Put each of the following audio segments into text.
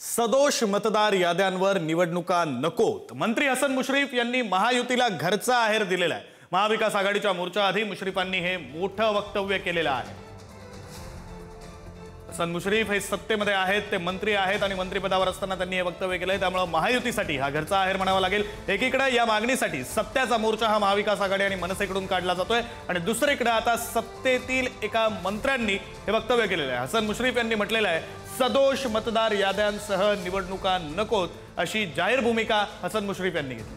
सदोष मतदार याद्यांवर निवडणुका नकोत। मंत्री हसन मुश्रीफ यांनी महायुतीला घरचा आहेर दिलेला आहे। महाविकास आघाडीच्या मोर्चाआधी मुश्रीफांनी हे मोठं वक्तव्य केलेलं आहे। हसन मुश्रीफ हे सत्तेमध्ये आहेत, ते मंत्री आहेत आणि मंत्रिपदावर असताना त्यांनी हे वक्तव्य केलंय। त्यामुळे महायुतीसाठी हा घरचा आहेर म्हणावा लागेल। एकीकडे या मागणीसाठी सत्याचा मोर्चा हा महाविकास आघाडी आणि मनसेकडून काढला जातोय आणि दुसरीकडे आता सत्तेतील एका मंत्र्यांनी हे वक्तव्य केलेलं आहे। हसन मुश्रीफ यांनी म्हटलेलं आहे, सदोष मतदार याद्यांसह निवडणुका नकोत अशी जाहीर भूमिका हसन मुश्रीफ यांनी घेतली।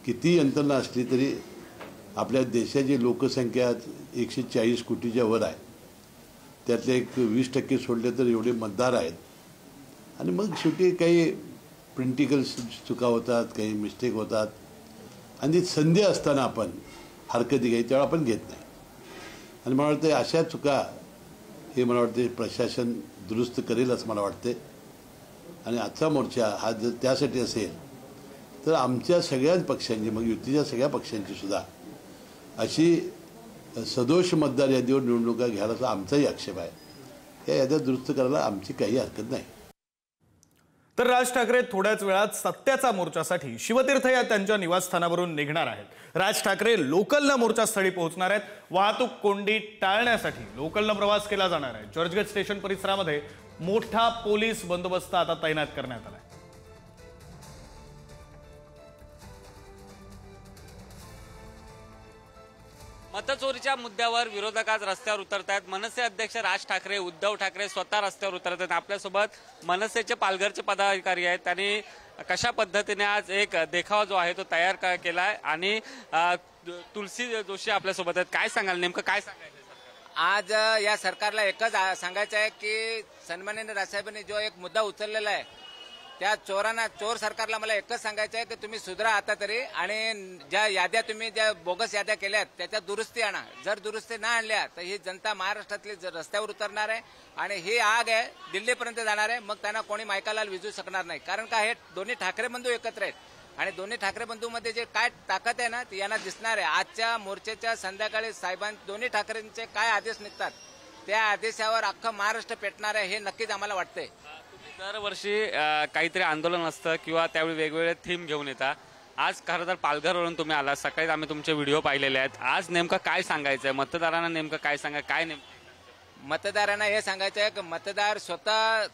किती यंत्रणा असली तरी आपल्या देशाची लोकसंख्या 140 कोटीच्या वर आहे। त्यातले एक 20% सोडले तर एवढे मतदार आहेत आणि मग शेवटी काही प्रिंटिकल चुका होतात, काही मिस्टेक होतात आणि संधी असताना आपण हरकती घ्यायची तेव्हा आपण घेत नाही आणि मला वाटतं अशा चुका हे मला वाटते प्रशासन दुरुस्त करेल असं मला वाटते। आणि आजचा मोर्चा हा जर त्यासाठी असेल तर आमच्या सगळ्याच पक्षांची, मग युतीच्या सगळ्या पक्षांची सुद्धा अशी सदोष मतदार यादीवर निवडणुका घ्यायला आमचाही आक्षेप आहे। या याद्या दुरुस्त करायला आमची काही हरकत नाही। तर राज ठाकरे थोड्याच वेळात सत्याचा मोर्चासाठी शिवतीर्थ या त्यांच्या निवासस्थानावरून निघणार आहेत। राज ठाकरे लोकलनं मोर्चास्थळी पोहोचणार आहेत। वाहतूक कोंडी टाळण्यासाठी लोकलनं प्रवास केला जाणार आहे। चर्चगेट स्टेशन परिसरामध्ये मोठा पोलीस बंदोबस्त आता तैनात करण्यात आला आहे। मतचोरीच्या मुद्द्यावर विरोधक आज रस्त्यावर उतरत आहेत। मनसे अध्यक्ष राज ठाकरे, उद्धव ठाकरे स्वतः रस्त्यावर उतरत आहेत। आपल्यासोबत मनसेचे पालघरचे पदाधिकारी आहेत। त्यांनी कशा पद्धतीने आज एक देखावा जो आहे तो तयार केलाय आणि तुलसी जोशी आपल्यासोबत आहेत। काय सांगाल, नेमकं काय सांगायचं आज या सरकारला? एकच सांगायचं आहे की सन्माननीय राजसाहेबांनी जो एक मुद्दा उचललेला आहे त्या चोर सरकारला मला एकच सांगायचं आहे की तुम्ही सुधरा आता तरी आणि ज्या याद्या तुम्ही ज्या बोगस याद्या केल्यात त्याच्यात दुरुस्ती आणा। जर दुरुस्ती न आणल्या तर ही जनता महाराष्ट्रातली रस्त्यावर उतरणार आहे आणि ही आग आहे दिल्लीपर्यंत जाणार आहे। मग त्यांना कोणी मायकाला विझू शकणार नाही, कारण का हे दोन्ही ठाकरे बंधू एकत्र आहेत आणि दोन्ही ठाकरे बंधूमध्ये जे काय ताकद आहे ना ती यांना दिसणार आहे। आजच्या मोर्चाच्या संध्याकाळी दोन्ही ठाकरेंचे काय आदेश निघतात त्या आदेशावर अख्खं महाराष्ट्र पेटणार आहे हे नक्कीच आम्हाला वाटतंय। दरवर्षी काहीतरी आंदोलन असतं किंवा त्यावेळी वेगवेगळे थीम घेऊन येतात। आज खरं तर पालघरवरून तुम्ही आला, सकाळी आम्ही तुमचे व्हिडिओ पाहिलेले आहेत। आज नेमकं काय सांगायचंय मतदारांना, नेमकं काय काय नेमकं मतदारांना हे सांगायचं आहे की मतदार स्वतः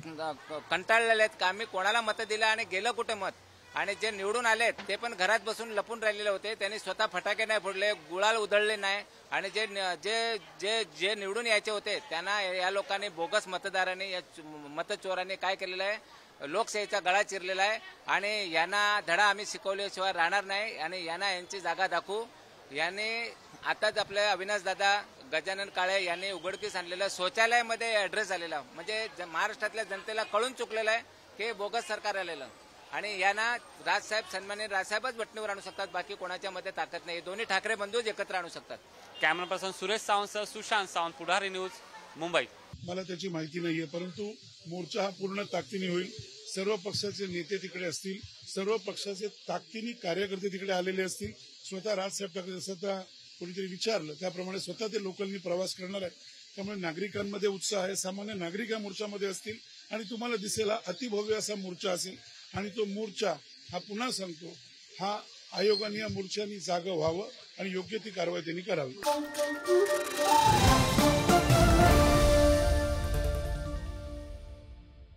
कंटाळलेले आहेत का आम्ही कोणाला मत दिलं आणि गेलं कुठे मत, आणि जे निवडून आलेत ते पण घरात बसून लपून राहिलेले होते। त्यांनी स्वतः फटाके नाही फोडले, गुलाल उधळले नाही आणि जे जे जे जे निवडून यायचे होते त्यांना या लोकांनी बोगस मतदारांनी या मतचोरांनी काय केलेलं आहे, लोकशाहीचा गळा चिरलेला आहे आणि यांना धडा आम्ही शिकवल्याशिवाय राहणार नाही आणि यांना यांची जागा दाखवू। यांनी आताच आपल्या अविनाश दादा गजानन काळे यांनी उघडकीस आणलेलं शौचालयामध्ये ऍड्रेस आलेला, म्हणजे महाराष्ट्रातल्या जनतेला कळून चुकलेलं आहे की बोगस सरकार आलेलं आणि यांना राजसाहेब, सन्माननीय राजसाहेबच वटणीवर आणू शकतात, बाकी कोणाच्या मध्ये ताकद नाही। दोन्ही ठाकरे बंधूच एकत्र आणू शकतात। कॅमेरा पर्सन सुरेश सावंत, सुशांत सावंत, पुढारी न्यूज, मुंबई। मला त्याची माहिती नाहीये, परंतु मोर्चा हा पूर्ण ताकदीने होईल। सर्व पक्षाचे नेते तिकडे असतील, सर्व पक्षाचे ताकदीने कार्यकर्ते तिकडे आलेले असतील। स्वतः राजसाहेब ठाकरे जसं त्या कोणीतरी विचारलं त्याप्रमाणे स्वतः ते लोकलनी प्रवास करणार आहे। त्यामुळे नागरिकांमध्ये उत्साह आहे, सामान्य नागरिक या मोर्चामध्ये असतील आणि तुम्हाला दिसेल अतिभव्य असा मोर्चा असेल आणि तो मोर्चा हा पुन्हा सांगतो हा आयोगाने या मोर्चानी जागा व्हावं आणि योग्य ती कारवाई त्यांनी करावी।